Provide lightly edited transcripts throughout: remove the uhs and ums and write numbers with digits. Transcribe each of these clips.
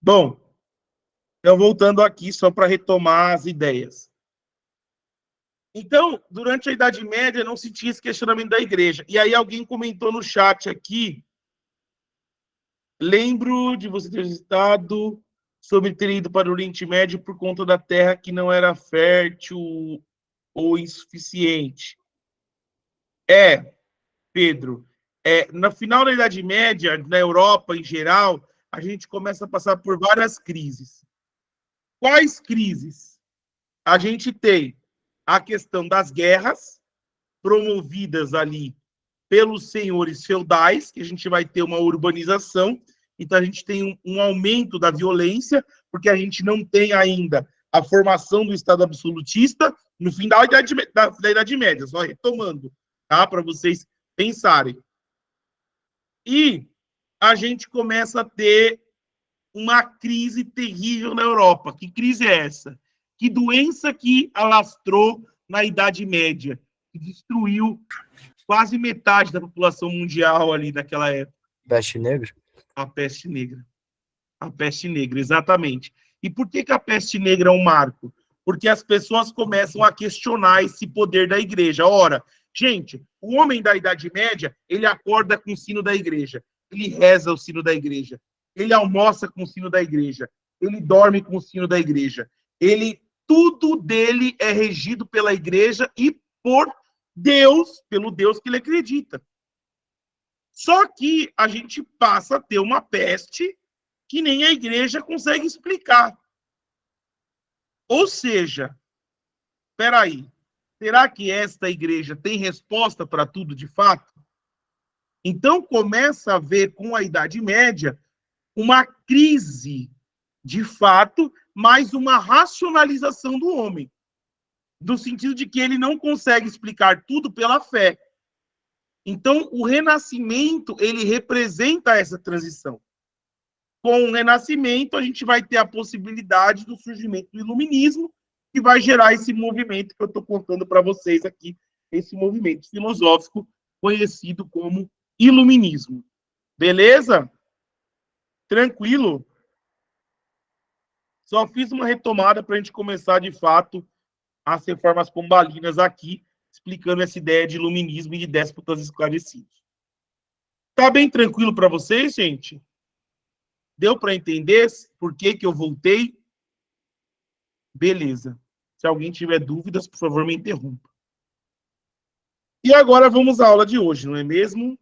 Bom, então voltando aqui só para retomar as ideias. Então, durante a Idade Média não se tinha esse questionamento da igreja. E aí alguém comentou no chat aqui, lembro de você ter citado sobre ter ido para o Oriente Médio por conta da terra que não era fértil ou insuficiente. Pedro, no final da Idade Média, na Europa em geral, a gente começa a passar por várias crises. Quais crises? A gente tem a questão das guerras, promovidas ali pelos senhores feudais, que a gente vai ter uma urbanização, então a gente tem um aumento da violência, porque a gente não tem ainda a formação do Estado absolutista no final da Idade Média, só retomando, tá? Para vocês pensarem. E a gente começa a ter uma crise terrível na Europa. Que crise é essa? Que doença que alastrou na Idade Média, que destruiu quase metade da população mundial ali naquela época? Peste negra? A peste negra. A peste negra, exatamente. E por que a peste negra é um marco? Porque as pessoas começam a questionar esse poder da igreja. Ora, gente, o homem da Idade Média, ele acorda com o sino da igreja, ele reza o sino da igreja, ele almoça com o sino da igreja, ele dorme com o sino da igreja, tudo dele é regido pela igreja e por Deus, pelo Deus que ele acredita. Só que a gente passa a ter uma peste que nem a igreja consegue explicar. Ou seja, espera aí, será que esta igreja tem resposta para tudo de fato? Então começa a haver com a Idade Média uma crise de fato, mais uma racionalização do homem, no sentido de que ele não consegue explicar tudo pela fé. Então o Renascimento, ele representa essa transição. Com o Renascimento, a gente vai ter a possibilidade do surgimento do Iluminismo, que vai gerar esse movimento que eu estou contando para vocês aqui, esse movimento filosófico conhecido como Iluminismo. Beleza? Tranquilo? Só fiz uma retomada para a gente começar, de fato, as reformas pombalinas aqui, explicando essa ideia de iluminismo e de déspotas esclarecidos. Tá bem tranquilo para vocês, gente? Deu para entender por que eu voltei? Beleza. Se alguém tiver dúvidas, por favor, me interrompa. E agora vamos à aula de hoje, não é mesmo?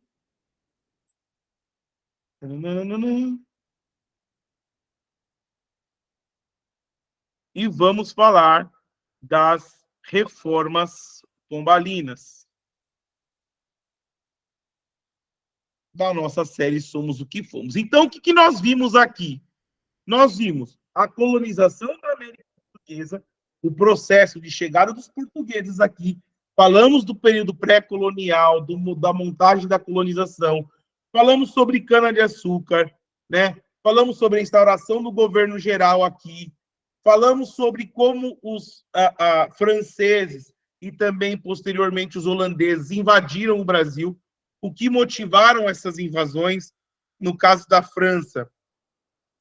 E vamos falar das reformas pombalinas. Da nossa série Somos o que Fomos. Então, o que nós vimos aqui? Nós vimos a colonização da América Portuguesa, o processo de chegada dos portugueses aqui, falamos do período pré-colonial, da montagem da colonização, falamos sobre cana-de-açúcar, né? Falamos sobre a instauração do governo geral aqui, falamos sobre como os franceses e também, posteriormente, os holandeses invadiram o Brasil, o que motivaram essas invasões. No caso da França,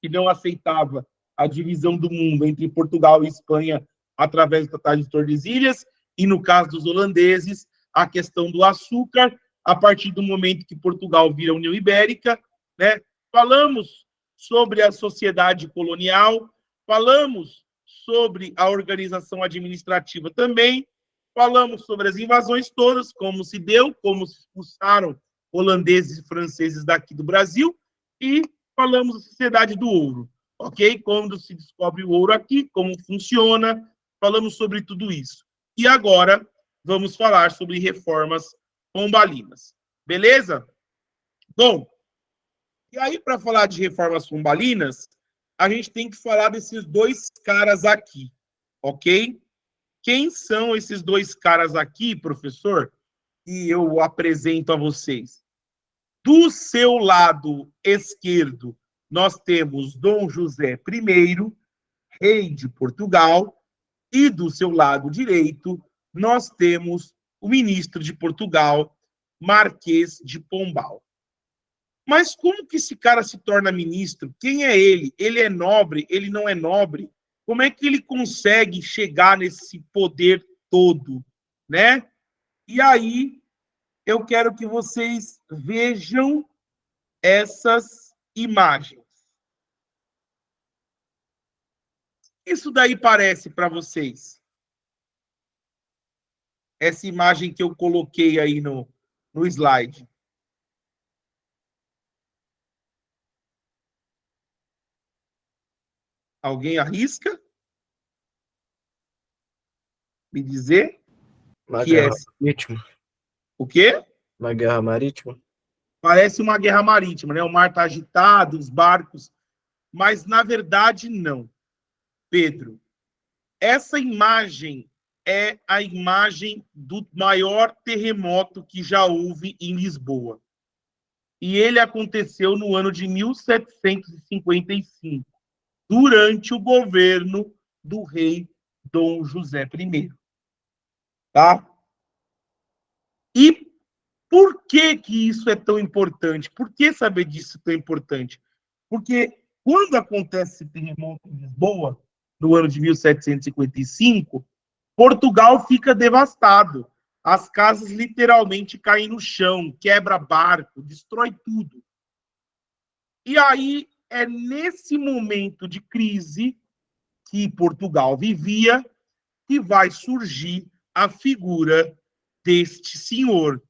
que não aceitava a divisão do mundo entre Portugal e Espanha através do Tratado de Tordesilhas, e no caso dos holandeses, a questão do açúcar, a partir do momento que Portugal vira União Ibérica, né? Falamos sobre a sociedade colonial, falamos sobre a organização administrativa também, falamos sobre as invasões todas, como se deu, como se expulsaram holandeses e franceses daqui do Brasil, e falamos da sociedade do ouro, ok? Quando se descobre o ouro aqui, como funciona, falamos sobre tudo isso. E agora vamos falar sobre reformas pombalinas, beleza? Bom, e aí para falar de reformas pombalinas, a gente tem que falar desses dois caras aqui, ok? Quem são esses dois caras aqui, professor? E eu apresento a vocês. Do seu lado esquerdo, nós temos Dom José I, rei de Portugal, e do seu lado direito, nós temos o ministro de Portugal, Marquês de Pombal. Mas como que esse cara se torna ministro? Quem é ele? Ele é nobre? Ele não é nobre? Como é que ele consegue chegar nesse poder todo, né? E aí eu quero que vocês vejam essas imagens. Isso daí parece para vocês? Essa imagem que eu coloquei aí no slide. Alguém arrisca me dizer Uma que é guerra marítima. o quê? Uma guerra marítima. Parece uma guerra marítima, né? O mar está agitado, os barcos, mas na verdade não. Pedro, essa imagem é a imagem do maior terremoto que já houve em Lisboa. E ele aconteceu no ano de 1755, durante o governo do rei Dom José I. Tá? E por que que isso é tão importante? Por que saber disso é tão importante? Porque quando acontece esse terremoto em Lisboa, no ano de 1755, Portugal fica devastado. As casas literalmente caem no chão, quebra barco, destrói tudo. E aí é nesse momento de crise que Portugal vivia que vai surgir a figura deste senhor,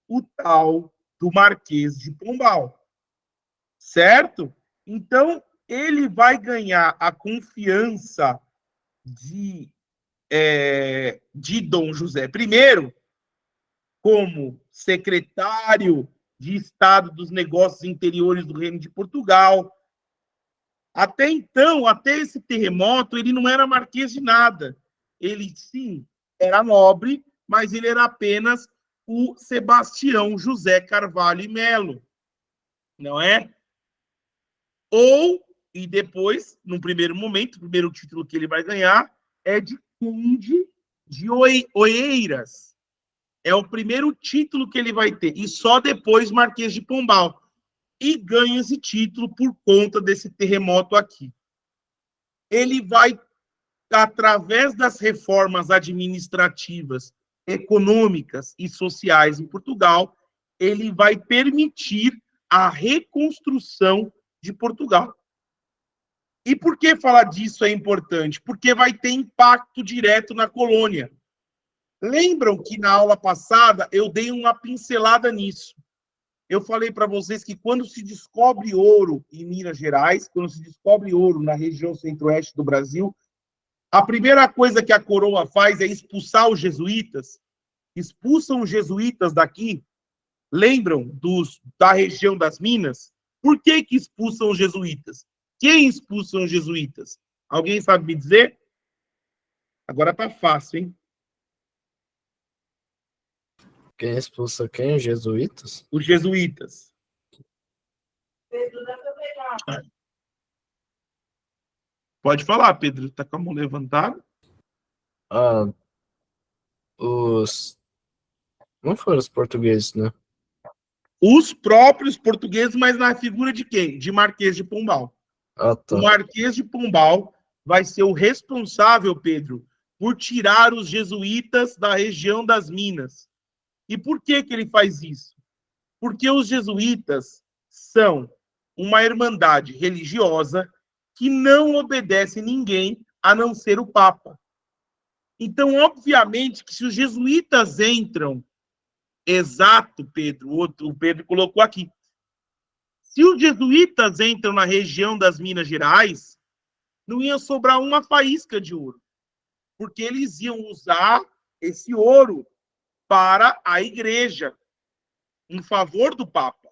o tal do Marquês de Pombal. Certo? Então, ele vai ganhar a confiança de Dom José I como secretário de Estado dos Negócios Interiores do Reino de Portugal. Até então, até esse terremoto, ele não era marquês de nada. Ele, sim, era nobre, mas ele era apenas o Sebastião José Carvalho e Melo, não é? Ou, e depois, no primeiro momento, o primeiro título que ele vai ganhar é de Conde de Oeiras. É o primeiro título que ele vai ter. E só depois Marquês de Pombal. E ganha esse título por conta desse terremoto aqui. Ele vai, através das reformas administrativas, econômicas e sociais em Portugal, ele vai permitir a reconstrução de Portugal. E por que falar disso é importante? Porque vai ter impacto direto na colônia. Lembram que na aula passada eu dei uma pincelada nisso. Eu falei para vocês que quando se descobre ouro em Minas Gerais, quando se descobre ouro na região centro-oeste do Brasil, a primeira coisa que a coroa faz é expulsar os jesuítas. Expulsam os jesuítas daqui. Lembram da região das Minas? Por que expulsam os jesuítas? Quem expulsam os jesuítas? Alguém sabe me dizer? Agora tá fácil, hein? Quem expulsa quem? Jesuítas? Os jesuítas. Pode falar, Pedro. Tá com a mão levantada? Ah, os... Não foram os portugueses, né? Os próprios portugueses, mas na figura de quem? De Marquês de Pombal. Ah, O tá. Marquês de Pombal vai ser o responsável, Pedro, por tirar os jesuítas da região das Minas. E por que ele faz isso? Porque os jesuítas são uma irmandade religiosa que não obedece ninguém a não ser o Papa. Então, obviamente, que se os jesuítas entram, exato, Pedro, o Pedro colocou aqui, se os jesuítas entram na região das Minas Gerais, não ia sobrar uma faísca de ouro, porque eles iam usar esse ouro para a igreja, em favor do Papa.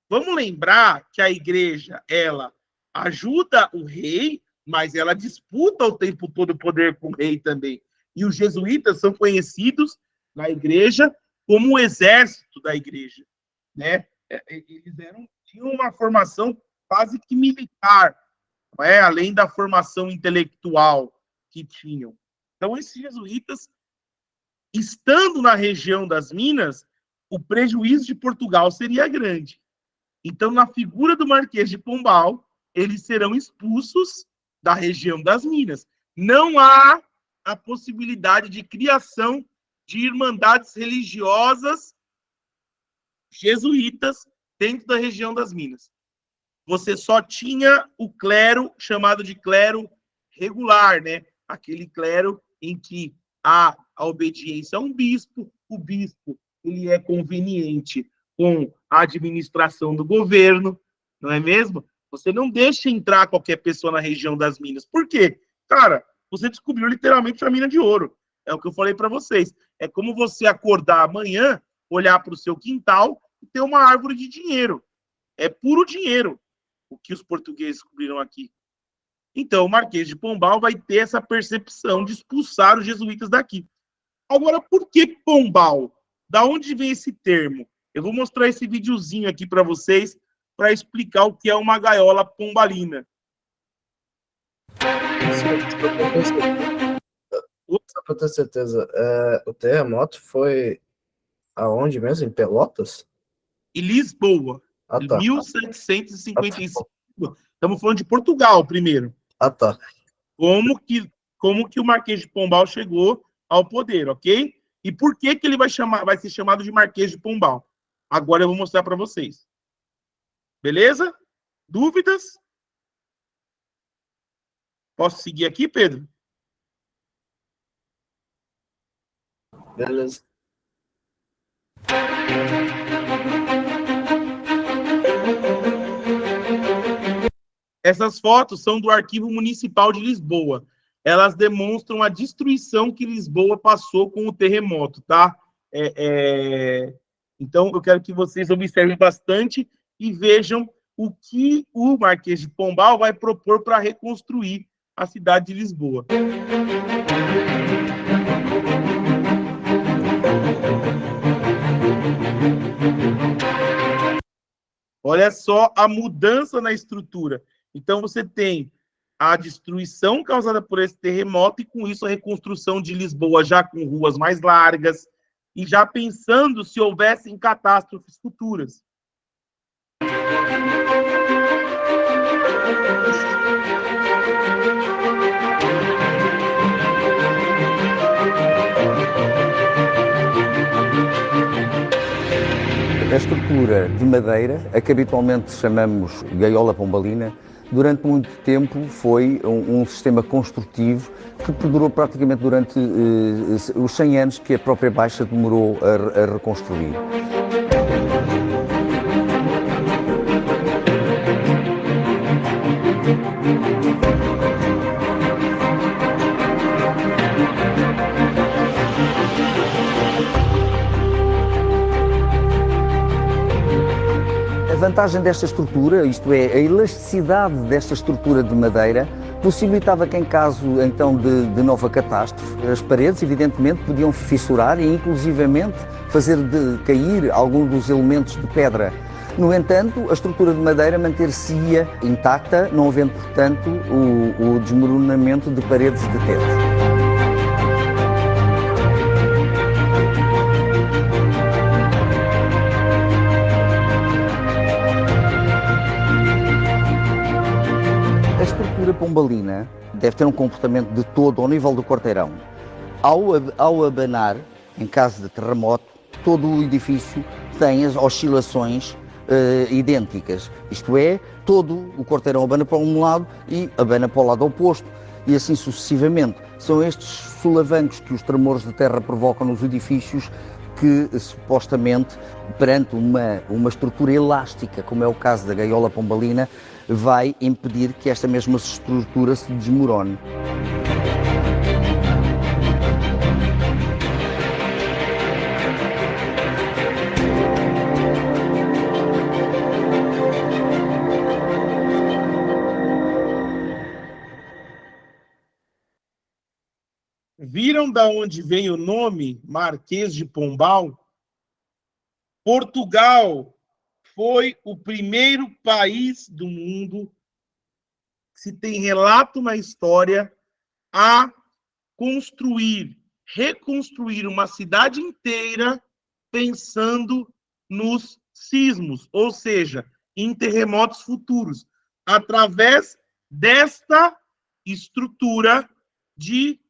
Vamos lembrar que a igreja, ela ajuda o rei, mas ela disputa o tempo todo o poder com o rei também. E os jesuítas são conhecidos na igreja como o exército da igreja, né? Eles tinham uma formação quase que militar, não é? Além da formação intelectual que tinham. Então, esses jesuítas, estando na região das Minas, o prejuízo de Portugal seria grande. Então, na figura do Marquês de Pombal, eles serão expulsos da região das Minas. Não há a possibilidade de criação de irmandades religiosas jesuítas dentro da região das Minas. Você só tinha o clero, chamado de clero regular, né? Aquele clero em que há a obediência a um bispo, o bispo ele é conveniente com a administração do governo, não é mesmo? Você não deixa entrar qualquer pessoa na região das Minas. Por quê? Cara, você descobriu literalmente a mina de ouro. É o que eu falei para vocês. É como você acordar amanhã, olhar para o seu quintal e ter uma árvore de dinheiro. É puro dinheiro o que os portugueses descobriram aqui. Então, o Marquês de Pombal vai ter essa percepção de expulsar os jesuítas daqui. Agora, por que Pombal? Da onde vem esse termo? Eu vou mostrar esse videozinho aqui para vocês para explicar o que é uma gaiola pombalina. Só para ter certeza, o terremoto foi aonde mesmo? Em Pelotas? E Lisboa, Ah, em tá. 1755. Estamos falando de Portugal primeiro. Ah, tá. Como que o Marquês de Pombal chegou ao poder, ok? E por que ele vai ser chamado de Marquês de Pombal? Agora eu vou mostrar para vocês. Beleza? Dúvidas? Posso seguir aqui, Pedro? Beleza. Essas fotos são do Arquivo Municipal de Lisboa. Elas demonstram a destruição que Lisboa passou com o terremoto, tá? Então, eu quero que vocês observem bastante e vejam o que o Marquês de Pombal vai propor para reconstruir a cidade de Lisboa. Olha só a mudança na estrutura. Então, você tem a destruição causada por esse terremoto e, com isso, a reconstrução de Lisboa já com ruas mais largas e já pensando se houvessem catástrofes futuras. A estrutura de madeira, a que habitualmente chamamos gaiola pombalina, durante muito tempo foi um sistema construtivo que perdurou praticamente durante os 100 anos que a própria Baixa demorou a reconstruir. A vantagem desta estrutura, isto é, a elasticidade desta estrutura de madeira, possibilitava que em caso então de nova catástrofe, as paredes evidentemente podiam fissurar e inclusivamente fazer cair alguns dos elementos de pedra. No entanto, a estrutura de madeira manter-se-ia intacta, não havendo portanto o desmoronamento de paredes de teto. A estrutura pombalina deve ter um comportamento de todo ao nível do quarteirão. Ao abanar, em caso de terremoto, todo o edifício tem as oscilações idênticas. Isto é, todo o quarteirão abana para um lado e abana para o lado oposto, e assim sucessivamente. São estes solavancos que os tremores de terra provocam nos edifícios que, supostamente, perante uma estrutura elástica, como é o caso da gaiola pombalina, vai impedir que esta mesma estrutura se desmorone. Viram da onde vem o nome Marquês de Pombal? Portugal foi o primeiro país do mundo que se tem relato na história a reconstruir uma cidade inteira pensando nos sismos, ou seja, em terremotos futuros, através desta estrutura de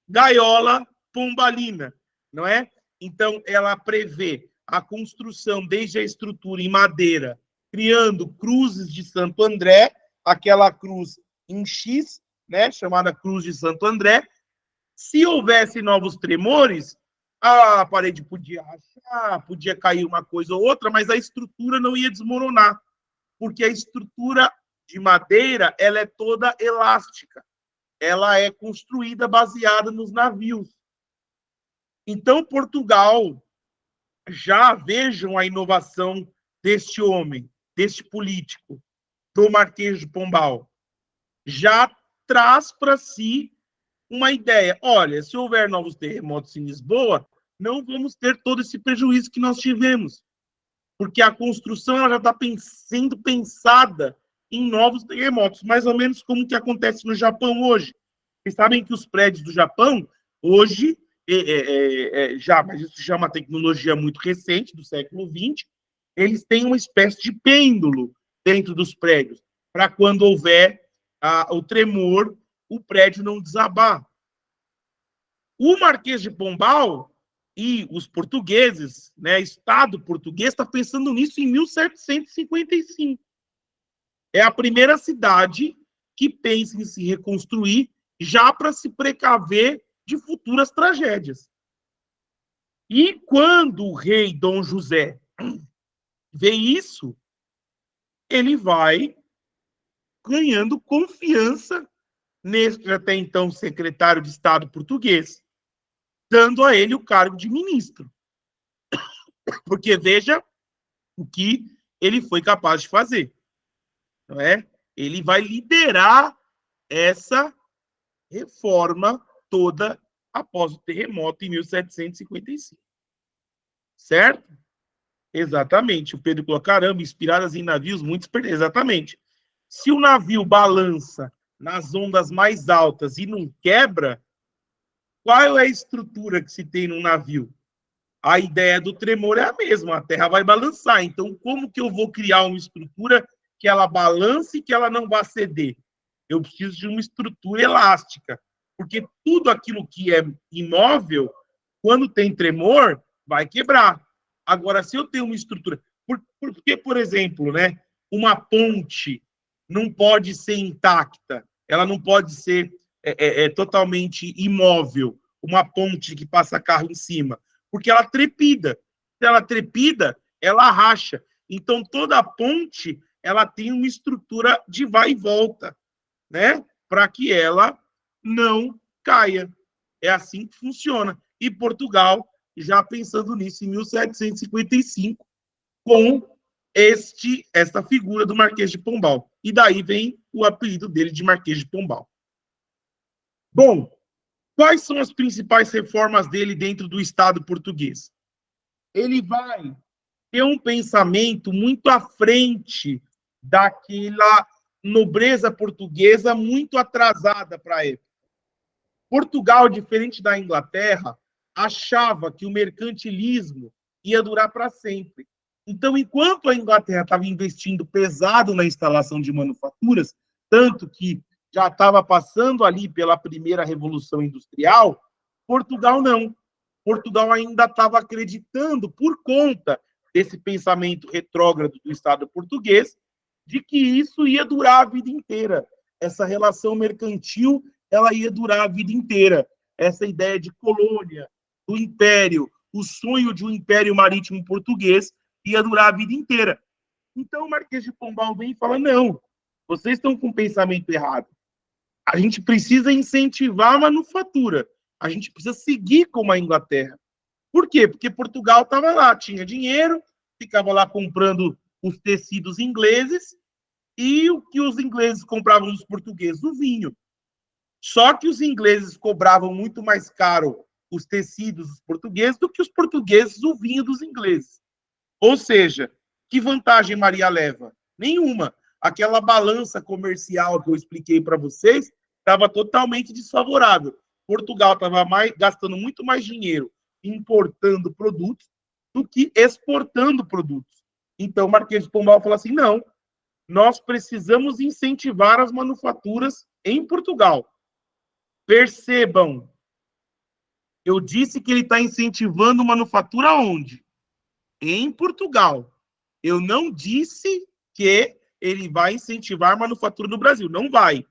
gaiola pombalina, não é? Então, ela prevê a construção desde a estrutura em madeira, criando cruzes de Santo André, aquela cruz em X, né, chamada Cruz de Santo André. Se houvesse novos tremores, a parede podia rachar, podia cair uma coisa ou outra, mas a estrutura não ia desmoronar, porque a estrutura de madeira ela é toda elástica. Ela é construída baseada nos navios. Então, Portugal, já vejam a inovação deste homem, deste político, do Marquês de Pombal. Já traz para si uma ideia. Olha, se houver novos terremotos em Lisboa, não vamos ter todo esse prejuízo que nós tivemos, porque a construção ela já está sendo pensada em novos terremotos, mais ou menos como o que acontece no Japão hoje. Vocês sabem que os prédios do Japão, hoje, mas isso já é uma tecnologia muito recente, do século XX, eles têm uma espécie de pêndulo dentro dos prédios, para quando houver o tremor, o prédio não desabar. O Marquês de Pombal e os portugueses, né, Estado português, está pensando nisso em 1755. É a primeira cidade que pensa em se reconstruir já para se precaver de futuras tragédias. E quando o rei Dom José vê isso, ele vai ganhando confiança nesse até então secretário de Estado português, dando a ele o cargo de ministro. Porque veja o que ele foi capaz de fazer. Não é? Ele vai liderar essa reforma toda após o terremoto em 1755. Certo? Exatamente. O Pedro falou, caramba, inspiradas em navios muito... Exatamente. Se o navio balança nas ondas mais altas e não quebra, qual é a estrutura que se tem num navio? A ideia do tremor é a mesma, a terra vai balançar. Então, como que eu vou criar uma estrutura que ela balance e que ela não vá ceder? Eu preciso de uma estrutura elástica, porque tudo aquilo que é imóvel, quando tem tremor, vai quebrar. Agora, se eu tenho uma estrutura... Porque, por exemplo, né, uma ponte não pode ser intacta, ela não pode ser totalmente imóvel, uma ponte que passa carro em cima, porque ela trepida. Se ela trepida, ela racha. Então, toda a ponte ela tem uma estrutura de vai e volta, né? Para que ela não caia. É assim que funciona. E Portugal, já pensando nisso em 1755, com esta figura do Marquês de Pombal. E daí vem o apelido dele de Marquês de Pombal. Bom, quais são as principais reformas dele dentro do Estado português? Ele vai ter um pensamento muito à frente daquela nobreza portuguesa muito atrasada para a época. Portugal, diferente da Inglaterra, achava que o mercantilismo ia durar para sempre. Então, enquanto a Inglaterra estava investindo pesado na instalação de manufaturas, tanto que já estava passando ali pela primeira Revolução Industrial, Portugal não. Portugal ainda estava acreditando, por conta desse pensamento retrógrado do Estado português, de que isso ia durar a vida inteira. Essa relação mercantil, ela ia durar a vida inteira. Essa ideia de colônia, do império, o sonho de um império marítimo português ia durar a vida inteira. Então o Marquês de Pombal vem e fala, não, vocês estão com o pensamento errado. A gente precisa incentivar a manufatura. A gente precisa seguir como a Inglaterra. Por quê? Porque Portugal estava lá, tinha dinheiro, ficava lá comprando os tecidos ingleses, e o que os ingleses compravam dos portugueses? O vinho. Só que os ingleses cobravam muito mais caro os tecidos dos portugueses do que os portugueses o vinho dos ingleses. Ou seja, que vantagem Maria leva? Nenhuma. Aquela balança comercial que eu expliquei para vocês estava totalmente desfavorável. Portugal estava gastando muito mais dinheiro importando produtos do que exportando produtos. Então, o Marquês de Pombal falou assim, não, nós precisamos incentivar as manufaturas em Portugal. Percebam, eu disse que ele está incentivando manufatura onde? Em Portugal. Eu não disse que ele vai incentivar a manufatura no Brasil. Não vai.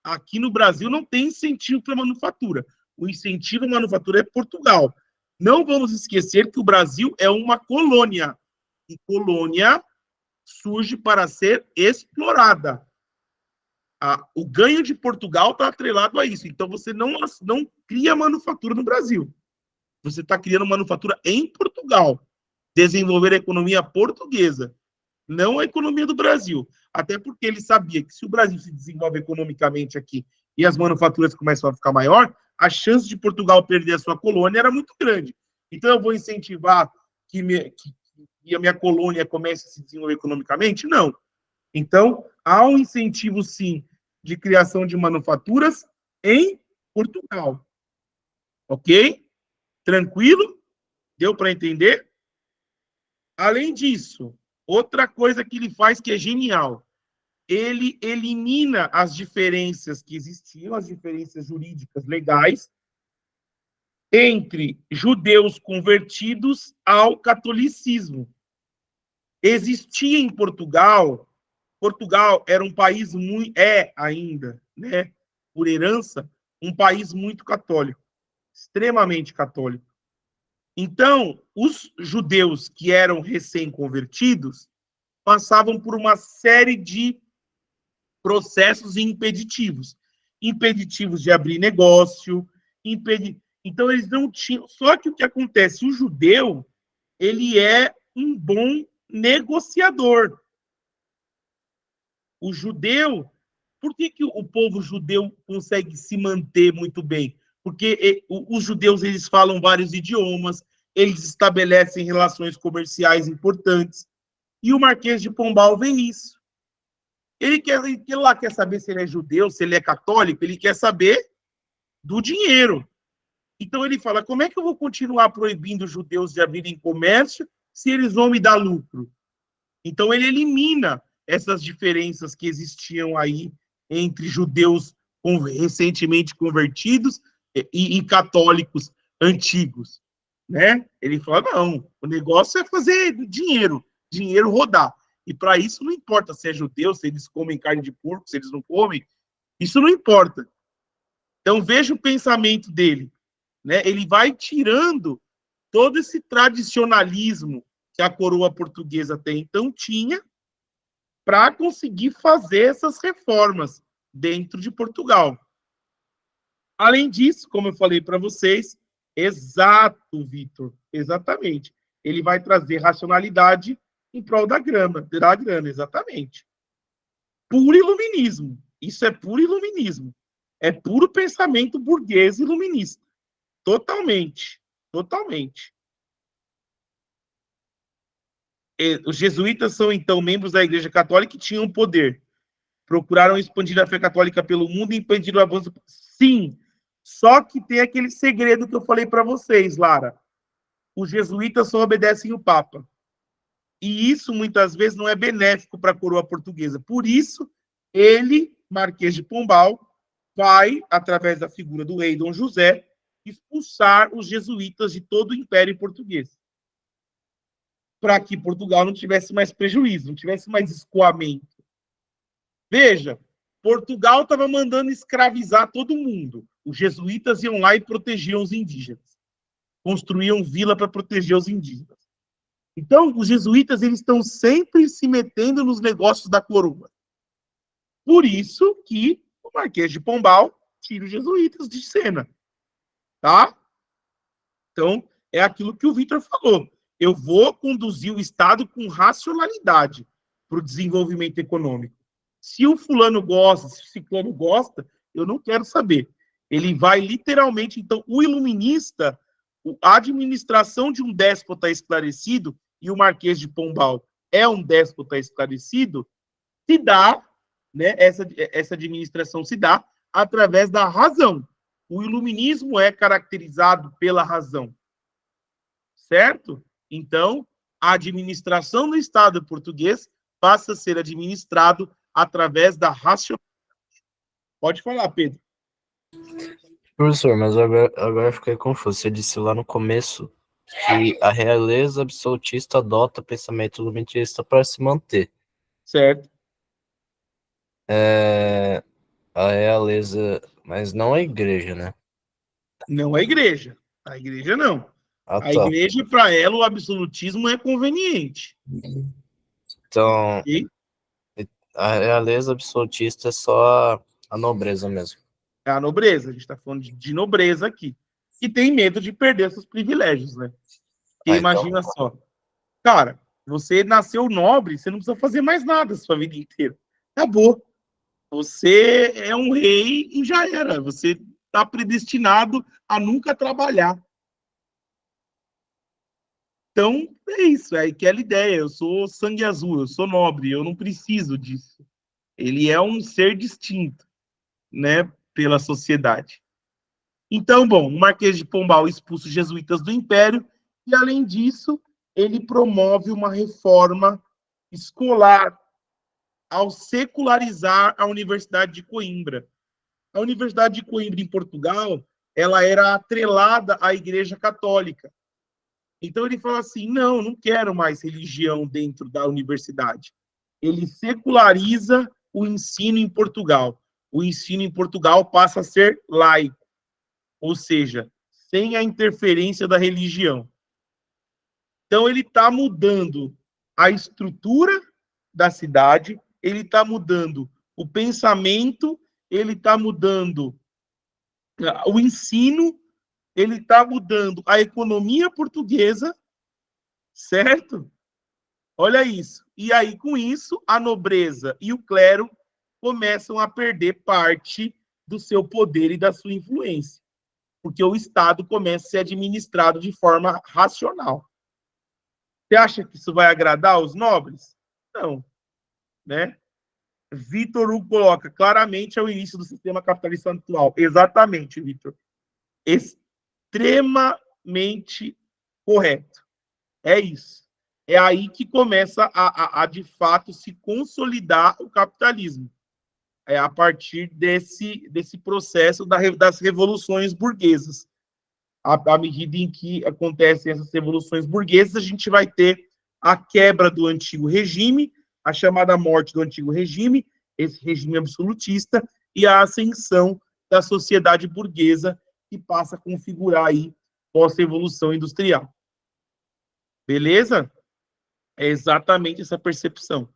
Aqui no Brasil não tem incentivo para manufatura. O incentivo à manufatura é Portugal. Não vamos esquecer que o Brasil é uma colônia. E colônia surge para ser explorada. O ganho de Portugal está atrelado a isso. Então, você não cria manufatura no Brasil. Você está criando manufatura em Portugal. Desenvolver a economia portuguesa, não a economia do Brasil. Até porque ele sabia que se o Brasil se desenvolve economicamente aqui e as manufaturas começam a ficar maior, a chance de Portugal perder a sua colônia era muito grande. Então, eu vou incentivar que a minha colônia comece a se desenvolver economicamente? Não. Então, há um incentivo, sim, de criação de manufaturas em Portugal. Ok? Tranquilo? Deu para entender? Além disso, outra coisa que ele faz que é genial, ele elimina as diferenças que existiam, as diferenças jurídicas legais, entre judeus convertidos ao catolicismo. Existia em Portugal era um país muito, ainda, né, por herança, um país muito católico, extremamente católico. Então, os judeus que eram recém-convertidos passavam por uma série de processos impeditivos. Impeditivos de abrir negócio, então eles não tinham... Só que o que acontece? O judeu, ele é um bom negociador. O judeu... Por que o povo judeu consegue se manter muito bem? Porque os judeus, eles falam vários idiomas, eles estabelecem relações comerciais importantes, e o Marquês de Pombal vê isso. Ele quer saber se ele é judeu, se ele é católico, ele quer saber do dinheiro. Então ele fala, como é que eu vou continuar proibindo os judeus de abrirem comércio se eles vão me dar lucro? Então ele elimina essas diferenças que existiam aí entre judeus recentemente convertidos e católicos antigos, né? Ele fala, não, o negócio é fazer dinheiro rodar. E para isso não importa se é judeu, se eles comem carne de porco, se eles não comem, isso não importa. Então veja o pensamento dele, né? Ele vai tirando todo esse tradicionalismo que a coroa portuguesa até então tinha para conseguir fazer essas reformas dentro de Portugal. Além disso, como eu falei para vocês, exato, Vitor, exatamente. Ele vai trazer racionalidade em prol da grana, exatamente. Puro iluminismo. Isso é puro iluminismo. É puro pensamento burguês iluminista. Totalmente. Totalmente. Os jesuítas são, então, membros da Igreja Católica que tinham poder. Procuraram expandir a fé católica pelo mundo e impedir o avanço. Sim, só que tem aquele segredo que eu falei para vocês, Lara. Os jesuítas só obedecem o Papa. E isso, muitas vezes, não é benéfico para a coroa portuguesa. Por isso, ele, Marquês de Pombal, vai, através da figura do rei Dom José, expulsar os jesuítas de todo o Império Português. Para que Portugal não tivesse mais prejuízo, não tivesse mais escoamento. Veja, Portugal estava mandando escravizar todo mundo. Os jesuítas iam lá e protegiam os indígenas. Construíam vila para proteger os indígenas. Então, os jesuítas, eles estão sempre se metendo nos negócios da coroa. Por isso que o Marquês de Pombal tira os jesuítas de cena. Tá? Então, é aquilo que o Vitor falou. Eu vou conduzir o Estado com racionalidade para o desenvolvimento econômico. Se o fulano gosta, se o ciclano gosta, eu não quero saber. Ele vai literalmente... Então, o iluminista, a administração de um déspota esclarecido, e o Marquês de Pombal é um déspota esclarecido, se dá, né, essa administração se dá através da razão. O iluminismo é caracterizado pela razão. Certo? Então, a administração do Estado português passa a ser administrado através da racionalidade. Pode falar, Pedro. Professor, mas agora eu fiquei confuso. Você disse lá no começo que a realeza absolutista adota pensamento iluminista para se manter. Certo? A realeza, mas não a igreja, né? Não a igreja. A igreja não. Ah, A tá. igreja, para ela, o absolutismo é conveniente. Então, Ok? a realeza absolutista é só a nobreza mesmo. É a nobreza. A gente está falando de nobreza aqui. Que tem medo de perder seus privilégios, né? Porque Então, imagina só. Cara, você nasceu nobre, você não precisa fazer mais nada a sua vida inteira. Acabou. Você é um rei e já era. Você está predestinado a nunca trabalhar. Então, é isso. É aquela ideia. Eu sou sangue azul, eu sou nobre, eu não preciso disso. Ele é um ser distinto, né, pela sociedade. Então, bom, o Marquês de Pombal expulsa os jesuítas do Império e, além disso, ele promove uma reforma escolar ao secularizar a Universidade de Coimbra. A Universidade de Coimbra, em Portugal, ela era atrelada à Igreja Católica. Então ele fala assim: não, não quero mais religião dentro da universidade. Ele seculariza o ensino em Portugal. O ensino em Portugal passa a ser laico, ou seja, sem a interferência da religião. Então ele está mudando a estrutura da cidade, ele está mudando o pensamento, ele está mudando o ensino, ele está mudando a economia portuguesa, certo? Olha isso. E aí, com isso, a nobreza e o clero começam a perder parte do seu poder e da sua influência, porque o Estado começa a ser administrado de forma racional. Você acha que isso vai agradar os nobres? Não, né? Vitor Hugo coloca claramente é o início do sistema capitalista atual. Exatamente, Vitor. Extremamente correto. É isso. É aí que começa a de fato se consolidar o capitalismo. É a partir desse processo das revoluções burguesas. À medida em que acontecem essas revoluções burguesas, a gente vai ter a quebra do antigo regime, a chamada morte do antigo regime, esse regime absolutista, e a ascensão da sociedade burguesa, que passa a configurar aí pós-revolução industrial. Beleza? É exatamente essa percepção.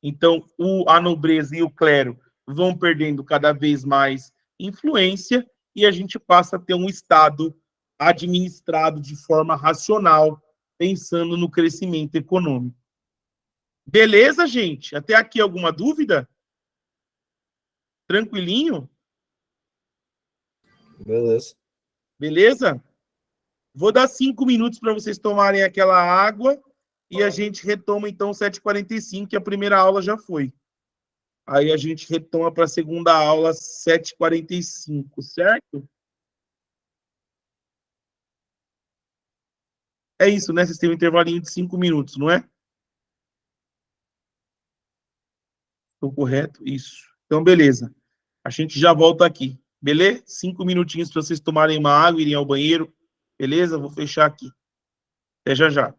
Então, a nobreza e o clero vão perdendo cada vez mais influência e a gente passa a ter um Estado administrado de forma racional, pensando no crescimento econômico. Beleza, gente? Até aqui alguma dúvida? Tranquilinho? beleza. Beleza? Vou dar 5 minutos para vocês tomarem aquela água e a gente retoma então 7h45, que a primeira aula já foi. Aí a gente retoma para a segunda aula 7h45, certo? É isso, né? Vocês têm um intervalinho de 5 minutos, não é? Estou correto? Isso. Então, beleza. A gente já volta aqui. Beleza? 5 minutinhos para vocês tomarem uma água, irem ao banheiro. Beleza? Vou fechar aqui. Até já já.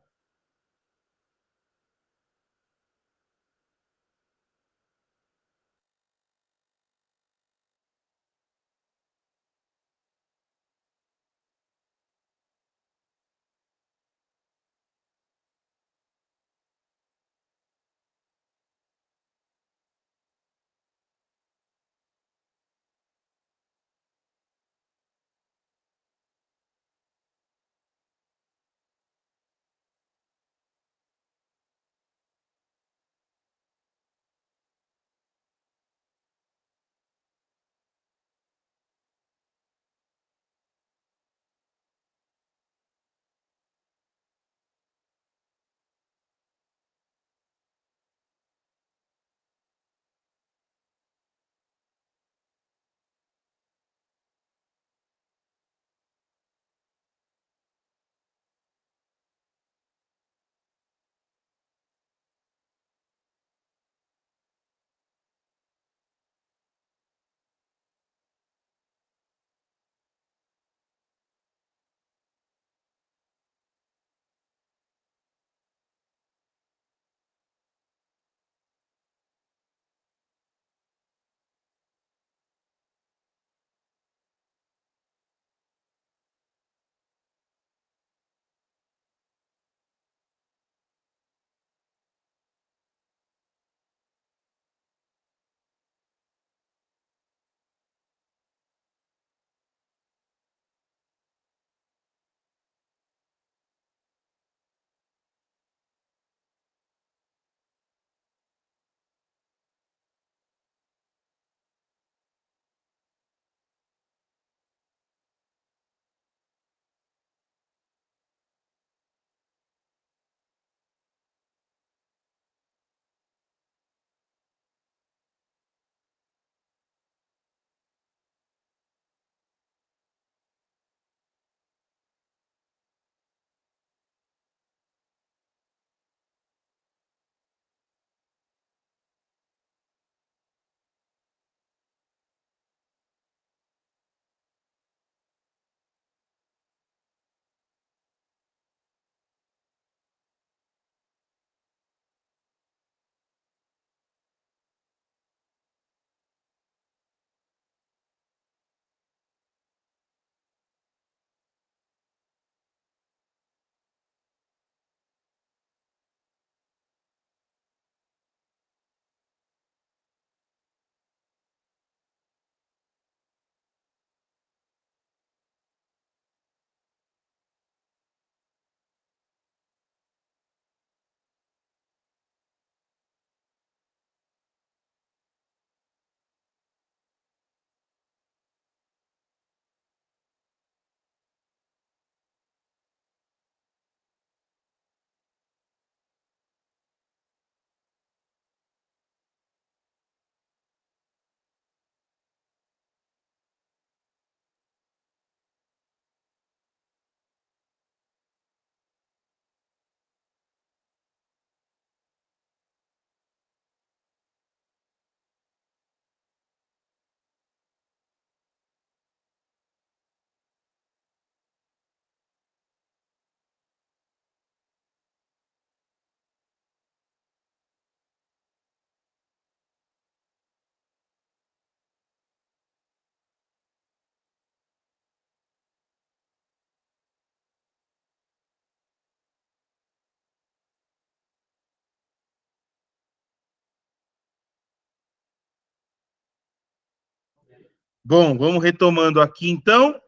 Bom, vamos retomando aqui, então.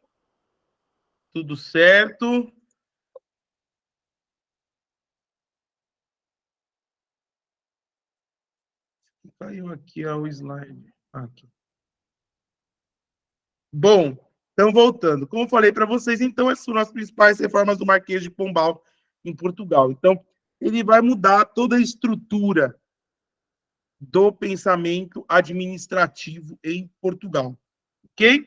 Tudo certo. Caiu aqui o slide. Aqui. Bom, então voltando. Como eu falei para vocês, então, essas são as principais reformas do Marquês de Pombal em Portugal. Então, ele vai mudar toda a estrutura do pensamento administrativo em Portugal, ok?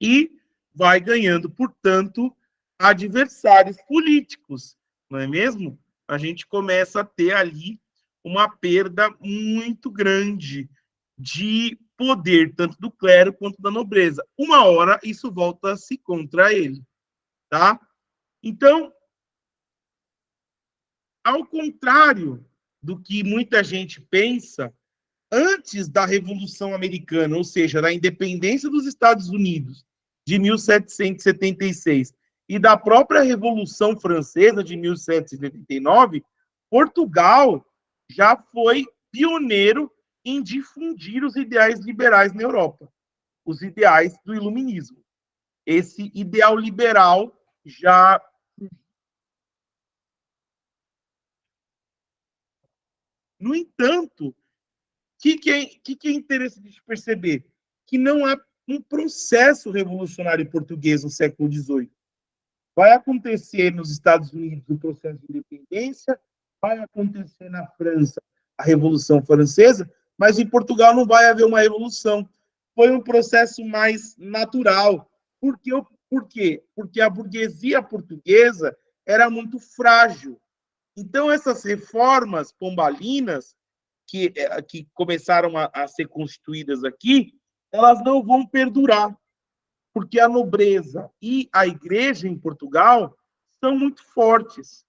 E vai ganhando, portanto, adversários políticos, não é mesmo? A gente começa a ter ali uma perda muito grande de poder, tanto do clero quanto da nobreza. Uma hora isso volta-se contra ele, tá? Então, ao contrário do que muita gente pensa, antes da Revolução Americana, ou seja, da independência dos Estados Unidos de 1776 e da própria Revolução Francesa de 1789, Portugal já foi pioneiro em difundir os ideais liberais na Europa, os ideais do iluminismo. Esse ideal liberal já... No entanto, o que é interessante de perceber? Que não há um processo revolucionário português no século XVIII. Vai acontecer nos Estados Unidos o processo de independência, vai acontecer na França a Revolução Francesa, mas em Portugal não vai haver uma revolução. Foi um processo mais natural. Por quê? Porque a burguesia portuguesa era muito frágil. Então, essas reformas pombalinas que começaram a ser constituídas aqui, elas não vão perdurar, porque a nobreza e a igreja em Portugal são muito fortes.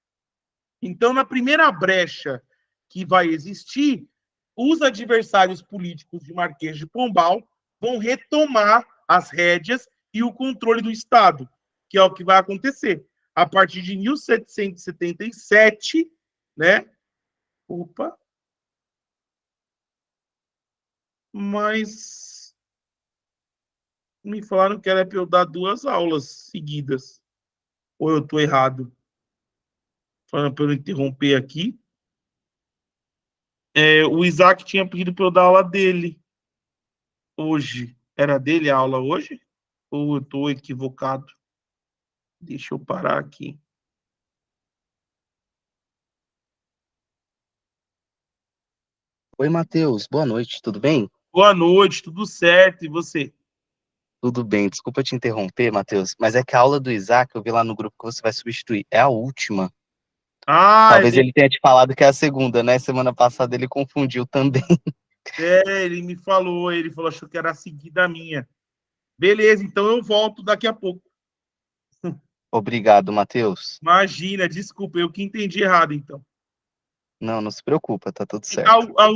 Então, na primeira brecha que vai existir, os adversários políticos de Marquês de Pombal vão retomar as rédeas e o controle do Estado, que é o que vai acontecer. A partir de 1777, né? Opa! Mas me falaram que era para eu dar 2 aulas seguidas. Ou eu estou errado? Falando para eu interromper aqui. O Isaac tinha pedido para eu dar aula dele hoje. Era dele a aula hoje? Ou eu estou equivocado? Deixa eu parar aqui. Oi, Matheus. Boa noite, tudo bem? Boa noite, tudo certo? E você? Tudo bem. Desculpa te interromper, Matheus, mas é que a aula do Isaac, eu vi lá no grupo que você vai substituir, é a última. Ah, Talvez ele tenha te falado que é a segunda, né? Semana passada ele confundiu também. ele me falou, achou que era a seguida minha. Beleza, então eu volto daqui a pouco. Obrigado, Matheus. Imagina, desculpa, eu que entendi errado, então. Não se preocupa, tá tudo certo. A